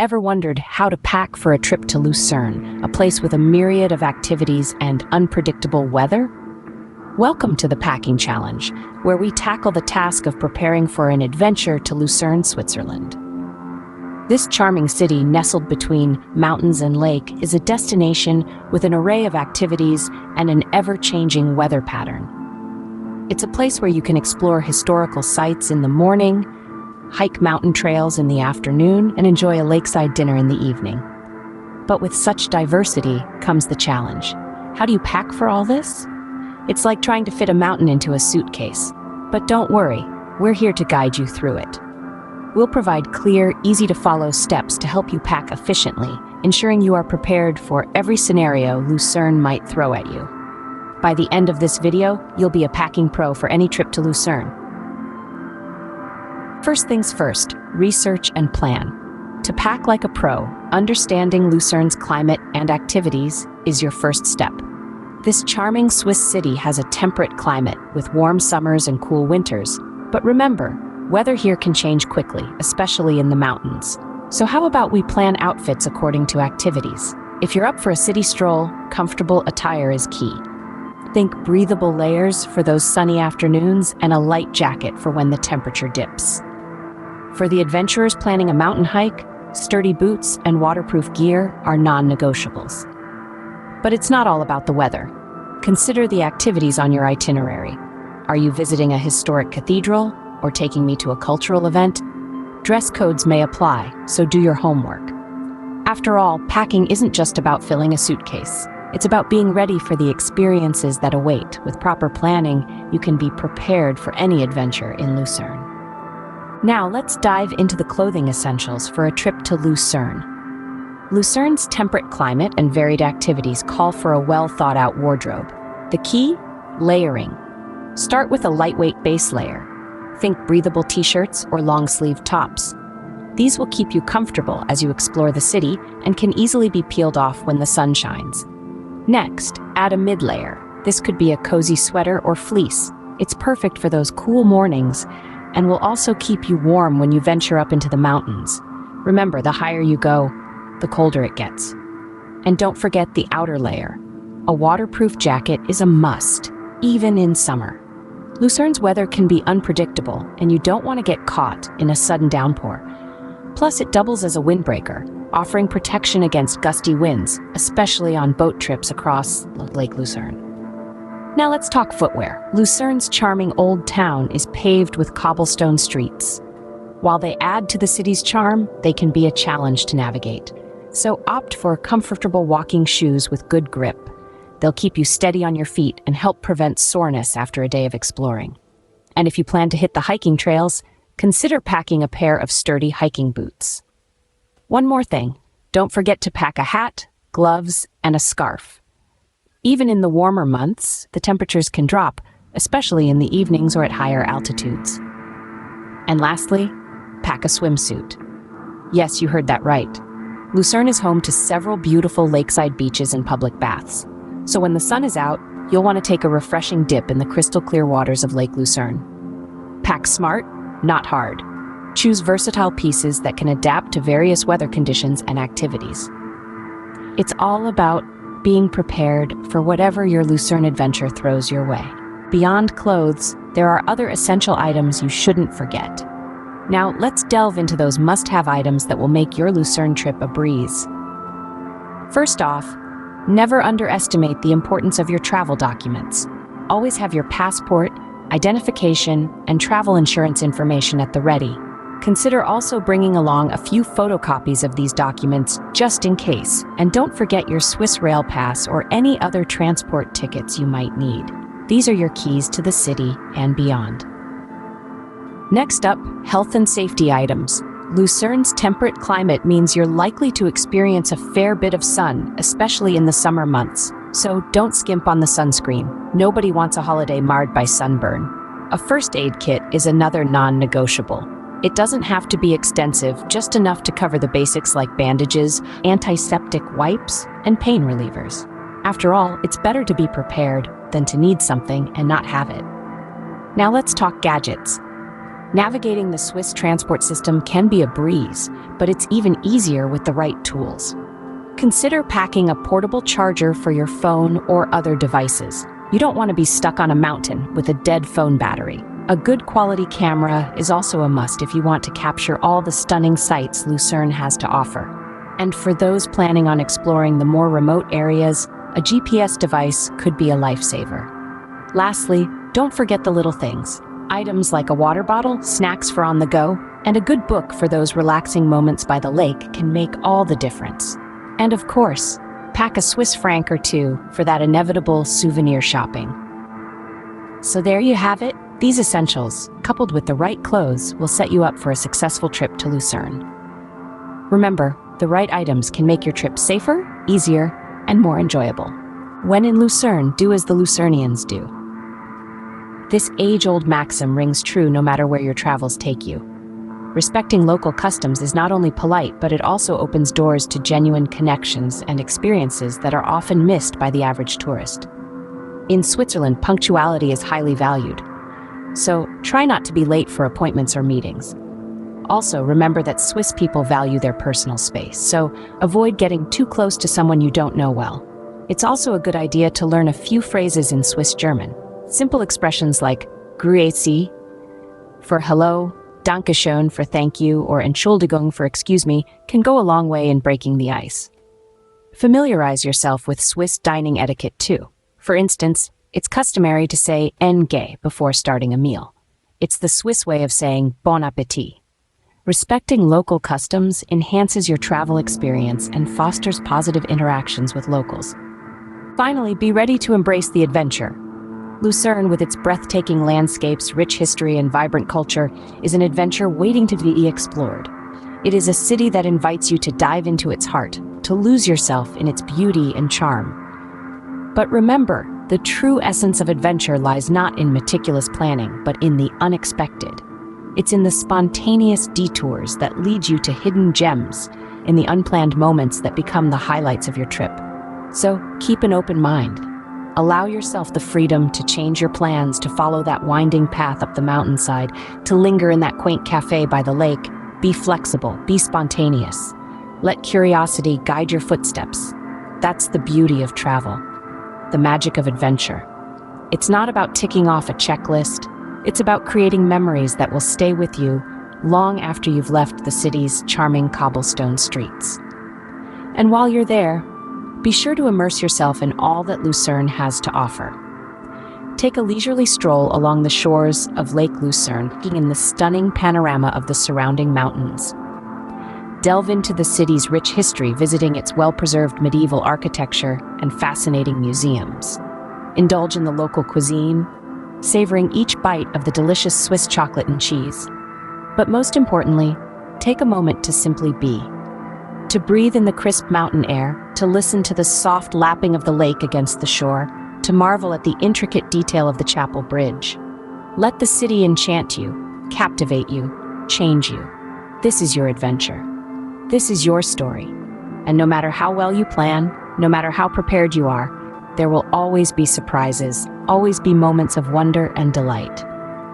Ever wondered how to pack for a trip to Lucerne, a place with a myriad of activities and unpredictable weather? Welcome to the Packing Challenge, where we tackle the task of preparing for an adventure to Lucerne, Switzerland. This charming city, nestled between mountains and lake, is a destination with an array of activities and an ever-changing weather pattern. It's a place where you can explore historical sites in the morning, hike mountain trails in the afternoon, and enjoy a lakeside dinner in the evening. But with such diversity comes the challenge. How do you pack for all this? It's like trying to fit a mountain into a suitcase. But don't worry, we're here to guide you through it. We'll provide clear, easy-to-follow steps to help you pack efficiently, ensuring you are prepared for every scenario Lucerne might throw at you. By the end of this video, you'll be a packing pro for any trip to Lucerne. First things first, research and plan. To pack like a pro, understanding Lucerne's climate and activities is your first step. This charming Swiss city has a temperate climate with warm summers and cool winters. But remember, weather here can change quickly, especially in the mountains. So how about we plan outfits according to activities? If you're up for a city stroll, comfortable attire is key. Think breathable layers for those sunny afternoons and a light jacket for when the temperature dips. For the adventurers planning a mountain hike, sturdy boots and waterproof gear are non-negotiables. But it's not all about the weather. Consider the activities on your itinerary. Are you visiting a historic cathedral or taking me to a cultural event? Dress codes may apply, so do your homework. After all, packing isn't just about filling a suitcase. It's about being ready for the experiences that await. With proper planning, you can be prepared for any adventure in Lucerne. Now let's dive into the clothing essentials for a trip to Lucerne. Lucerne's temperate climate and varied activities call for a well-thought-out wardrobe. The key? Layering. Start with a lightweight base layer. Think breathable t-shirts or long-sleeve tops. These will keep you comfortable as you explore the city and can easily be peeled off when the sun shines. Next, add a mid-layer. This could be a cozy sweater or fleece. It's perfect for those cool mornings and will also keep you warm when you venture up into the mountains. Remember, the higher you go, the colder it gets. And don't forget the outer layer. A waterproof jacket is a must, even in summer. Lucerne's weather can be unpredictable, and you don't want to get caught in a sudden downpour. Plus, it doubles as a windbreaker, offering protection against gusty winds, especially on boat trips across Lake Lucerne. Now let's talk footwear. Lucerne's charming old town is paved with cobblestone streets. While they add to the city's charm, they can be a challenge to navigate. So opt for comfortable walking shoes with good grip. They'll keep you steady on your feet and help prevent soreness after a day of exploring. And if you plan to hit the hiking trails, consider packing a pair of sturdy hiking boots. One more thing, don't forget to pack a hat, gloves, and a scarf. Even in the warmer months, the temperatures can drop, especially in the evenings or at higher altitudes. And lastly, pack a swimsuit. Yes, you heard that right. Lucerne is home to several beautiful lakeside beaches and public baths. So when the sun is out, you'll want to take a refreshing dip in the crystal clear waters of Lake Lucerne. Pack smart, not hard. Choose versatile pieces that can adapt to various weather conditions and activities. It's all about being prepared for whatever your Lucerne adventure throws your way. Beyond clothes, there are other essential items you shouldn't forget. Now, let's delve into those must-have items that will make your Lucerne trip a breeze. First off, never underestimate the importance of your travel documents. Always have your passport, identification, and travel insurance information at the ready. Consider also bringing along a few photocopies of these documents just in case, and don't forget your Swiss Rail Pass or any other transport tickets you might need. These are your keys to the city and beyond. Next up, health and safety items. Lucerne's temperate climate means you're likely to experience a fair bit of sun, especially in the summer months. So don't skimp on the sunscreen. Nobody wants a holiday marred by sunburn. A first aid kit is another non-negotiable. It doesn't have to be extensive, just enough to cover the basics like bandages, antiseptic wipes, and pain relievers. After all, it's better to be prepared than to need something and not have it. Now let's talk gadgets. Navigating the Swiss transport system can be a breeze, but it's even easier with the right tools. Consider packing a portable charger for your phone or other devices. You don't want to be stuck on a mountain with a dead phone battery. A good quality camera is also a must if you want to capture all the stunning sights Lucerne has to offer. And for those planning on exploring the more remote areas, a GPS device could be a lifesaver. Lastly, don't forget the little things. Items like a water bottle, snacks for on the go, and a good book for those relaxing moments by the lake can make all the difference. And of course, pack a Swiss franc or two for that inevitable souvenir shopping. So there you have it. These essentials, coupled with the right clothes, will set you up for a successful trip to Lucerne. Remember, the right items can make your trip safer, easier, and more enjoyable. When in Lucerne, do as the Lucernians do. This age-old maxim rings true no matter where your travels take you. Respecting local customs is not only polite, but it also opens doors to genuine connections and experiences that are often missed by the average tourist. In Switzerland, punctuality is highly valued, so try not to be late for appointments or meetings. Also, remember that Swiss people value their personal space, so avoid getting too close to someone you don't know well. It's also a good idea to learn a few phrases in Swiss German. Simple expressions like Grüezi for hello, Dankeschön for thank you, or Entschuldigung for excuse me can go a long way in breaking the ice. Familiarize yourself with Swiss dining etiquette too. For instance, it's customary to say "Enge" before starting a meal. It's the Swiss way of saying "Bon appétit." Respecting local customs enhances your travel experience and fosters positive interactions with locals. Finally, be ready to embrace the adventure. Lucerne, with its breathtaking landscapes, rich history, and vibrant culture, is an adventure waiting to be explored. It is a city that invites you to dive into its heart, to lose yourself in its beauty and charm. But remember, the true essence of adventure lies not in meticulous planning, but in the unexpected. It's in the spontaneous detours that lead you to hidden gems, in the unplanned moments that become the highlights of your trip. So keep an open mind. Allow yourself the freedom to change your plans, to follow that winding path up the mountainside, to linger in that quaint cafe by the lake. Be flexible, be spontaneous. Let curiosity guide your footsteps. That's the beauty of travel, the magic of adventure. It's not about ticking off a checklist. It's about creating memories that will stay with you long after you've left the city's charming cobblestone streets. And while you're there, be sure to immerse yourself in all that Lucerne has to offer. Take a leisurely stroll along the shores of Lake Lucerne, taking in the stunning panorama of the surrounding mountains. Delve into the city's rich history, visiting its well-preserved medieval architecture and fascinating museums. Indulge in the local cuisine, savoring each bite of the delicious Swiss chocolate and cheese. But most importantly, take a moment to simply be. To breathe in the crisp mountain air, to listen to the soft lapping of the lake against the shore, to marvel at the intricate detail of the chapel bridge. Let the city enchant you, captivate you, change you. This is your adventure. This is your story. And no matter how well you plan, no matter how prepared you are, there will always be surprises, always be moments of wonder and delight.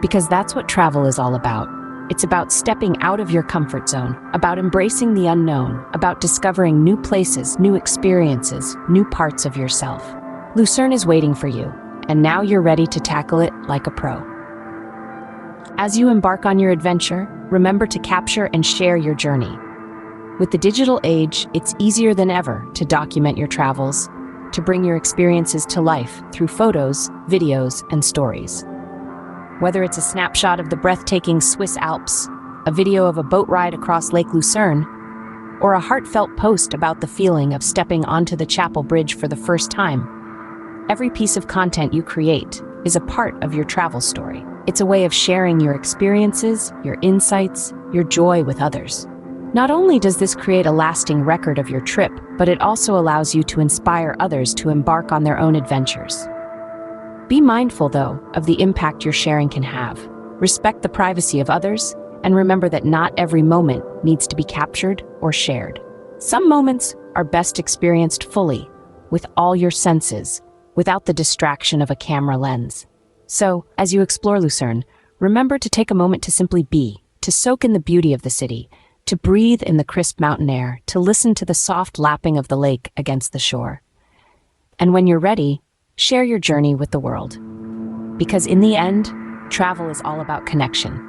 Because that's what travel is all about. It's about stepping out of your comfort zone, about embracing the unknown, about discovering new places, new experiences, new parts of yourself. Lucerne is waiting for you, and now you're ready to tackle it like a pro. As you embark on your adventure, remember to capture and share your journey. With the digital age, it's easier than ever to document your travels, to bring your experiences to life through photos, videos, and stories. Whether it's a snapshot of the breathtaking Swiss Alps, a video of a boat ride across Lake Lucerne, or a heartfelt post about the feeling of stepping onto the chapel bridge for the first time, every piece of content you create is a part of your travel story. It's a way of sharing your experiences, your insights, your joy with others. Not only does this create a lasting record of your trip, but it also allows you to inspire others to embark on their own adventures. Be mindful, though, of the impact your sharing can have. Respect the privacy of others, and remember that not every moment needs to be captured or shared. Some moments are best experienced fully, with all your senses, without the distraction of a camera lens. So, as you explore Lucerne, remember to take a moment to simply be, to soak in the beauty of the city, to breathe in the crisp mountain air, to listen to the soft lapping of the lake against the shore. And when you're ready, share your journey with the world. Because in the end, travel is all about connection.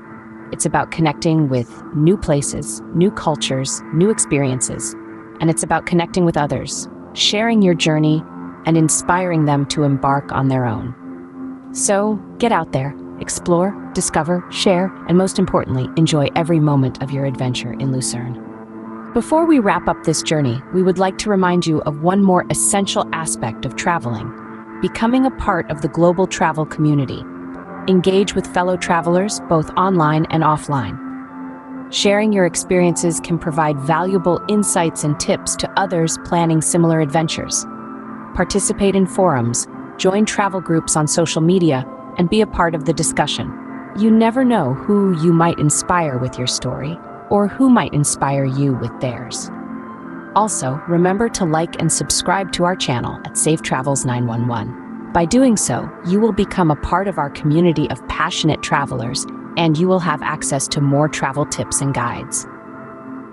It's about connecting with new places, new cultures, new experiences, and it's about connecting with others, sharing your journey, and inspiring them to embark on their own. So, get out there, explore, discover, share, and most importantly, enjoy every moment of your adventure in Lucerne. Before we wrap up this journey, we would like to remind you of one more essential aspect of traveling: becoming a part of the global travel community. Engage with fellow travelers, both online and offline. Sharing your experiences can provide valuable insights and tips to others planning similar adventures. Participate in forums, join travel groups on social media, and be a part of the discussion. You never know who you might inspire with your story, or who might inspire you with theirs. Also, remember to like and subscribe to our channel at Safe Travels 911. By doing so, you will become a part of our community of passionate travelers, and you will have access to more travel tips and guides.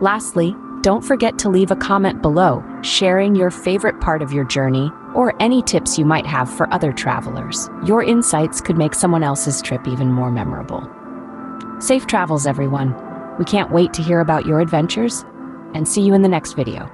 Lastly, don't forget to leave a comment below, sharing your favorite part of your journey or any tips you might have for other travelers. Your insights could make someone else's trip even more memorable. Safe travels, everyone. We can't wait to hear about your adventures, and see you in the next video.